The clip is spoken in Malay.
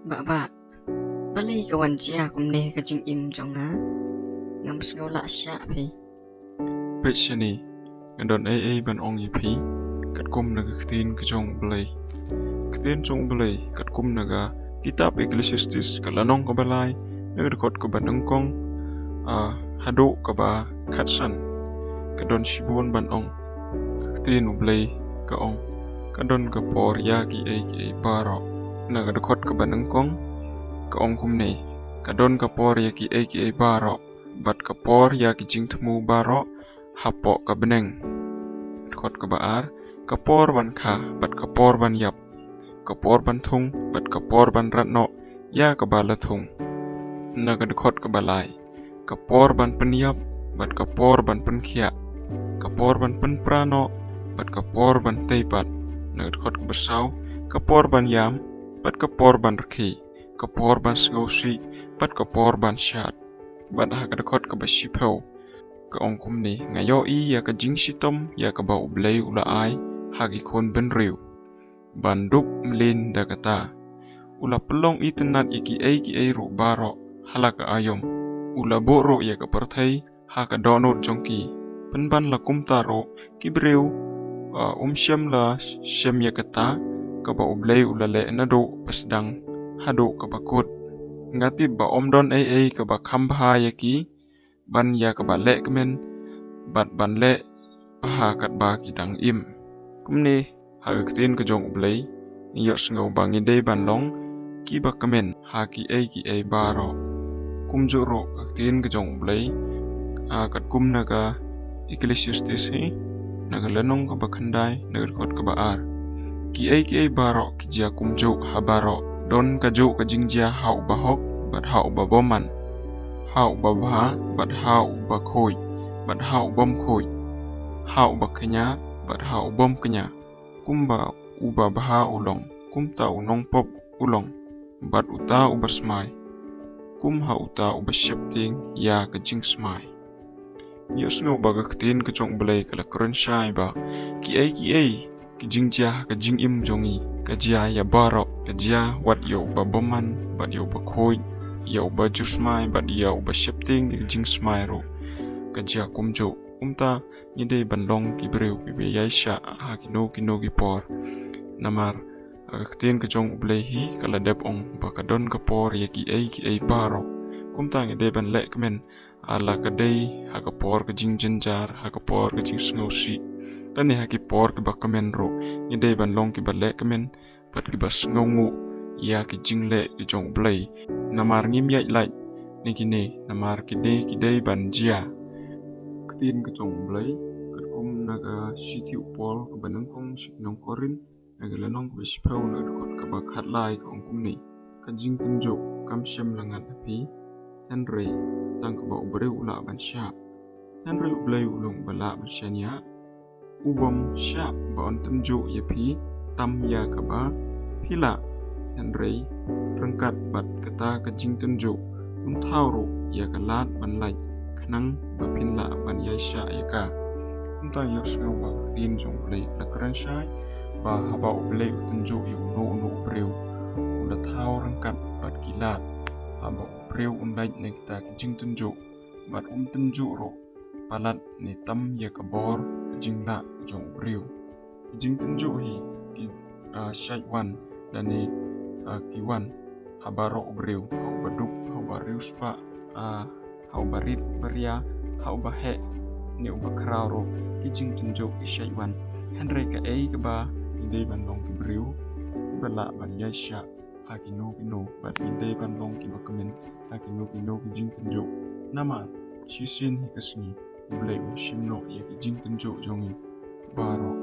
Bak balai kawan cia kumne ka jing im jong ha ngam sngau la sha phi Pechani ngandon AA ban ong yipi kat kum naga ktin kjong blay ktin jong blay kat kum naga kitab Ecclesiastes kalanong kabalay naga dekot ko banengkong hado kaba katsan kadon shibon ban ong ktin blay ka ong kadon ka por yaki ai baro naga dekot ko banengkong ka ong kumne kadon ka por yaki ai baro bat ka por yaki jingtmu baro hapo ka beneng kot ka baar kapor ban kha bat kapor ban yap kapor ban thung bat kapor ban ratno ya ka bala thung naga khot ka balai kapor ban penyap bat kapor ban penkhia kapor ban penprano bat kapor ban teipat naga khot ka basau kapor ban yam bat kapor ban rakhi kapor ban sngausi bat kapor ban shat bat ha ka khot ka basipau ka ong kumni ngayo I ya ka jingsitom ya ka ba ublay ula ay hagi kon benriu banduk mlin dagata ula pelong itenat ki ay ru baro halaka ayom ula boro ya ka parthai ha ka donot jongki penban la kumtaro kibreu syam la syam ya kata ka ba ublay ula le nado pasdang hado ka bakut ngati ba omdon ay ka ba khambha ya ki ban ya ka ba le kemen bat ban le paha kat ba ki dang im kumne ha ktin ka jong blay yo sngo bangi dei ban long ki ba kemen ha ki ai baro kumjo ro ktin ka jong blay kat kum naga Ecclesiastes he naga lenong ka ba khandai naga kot ka ba ar ki ai baro ki ja kumjo ha baro don ka jo ka jingjia hau ba hok bat hau ba boman hau ba bha bat hau ba khoi bat hau bom khoi hau ba kenya bat hau bom kenya kumba uba bha ulong kumta unong pop ulong bat uta uba smai kum ha uta uba shepting ya ka jing smai yos no ba ka ktin ka chong blay kala kron shai ba ki ai ki jing ja ka jing im jongi ka jia ya baro ka jia wat yo ba boman bat yo ba khoi yo ba jusmai bat yo ba shepting ki jing smai ro ka jia kumjo kumta nyide banlong ki breu ki be yaisha ha kino ki por namar ktin ka jong ublay hi kala dep ong ba ka don ka por ya ki ai baro kumta ngide ban le kmen ala ka dei ha ka por ka jing jenjar ha ka por ka jing sngosi tani ha ki por ki ba kamen ro ngide ban long ki ba le kmen bat ki ba sngongu ya ki jing le ki jong ublay namar ngim yai lai ni kine namar ki dei ban jia ktin ka jong blay kat kum naga shitiu pol ka banang kong siknong korin naga lanong ka bispau naga kot ka ba khat lai ka ong kum ni ka jing tunjo kam syam langat api Henry tang ka ba ubre ula ban sya Henry ublay ulong bala ban syanya ubom sya ba on tunjo ya pi tam ya ka ba pila Henry rengkat bat kata ka jing tunjo thau ya ka lat ban lai nang bapin la ban yaisha yaka untang yo sngo ba tin jong play la kran shai ba haba ublay utunjo yo no breu ula thau rangkat bat kilat haba breu unlai ne kita jing tunjo bat tunjo ro palat ni tam ya ka bor jing la jong breu jing tunjo hi ki shai wan dan ni ki wan haba ro breu haba duk haba reus pa hau barit beria hau bahe ni uba kraro kijing tunjo ishai wan Henry ka ka ba inde ban long ki briu bala ban yaisha hakino bat inde ban long ki bakamen hakino ki jing tunjo nama shisin hikasni ublay shimno ya ki jing tunjo jongi baro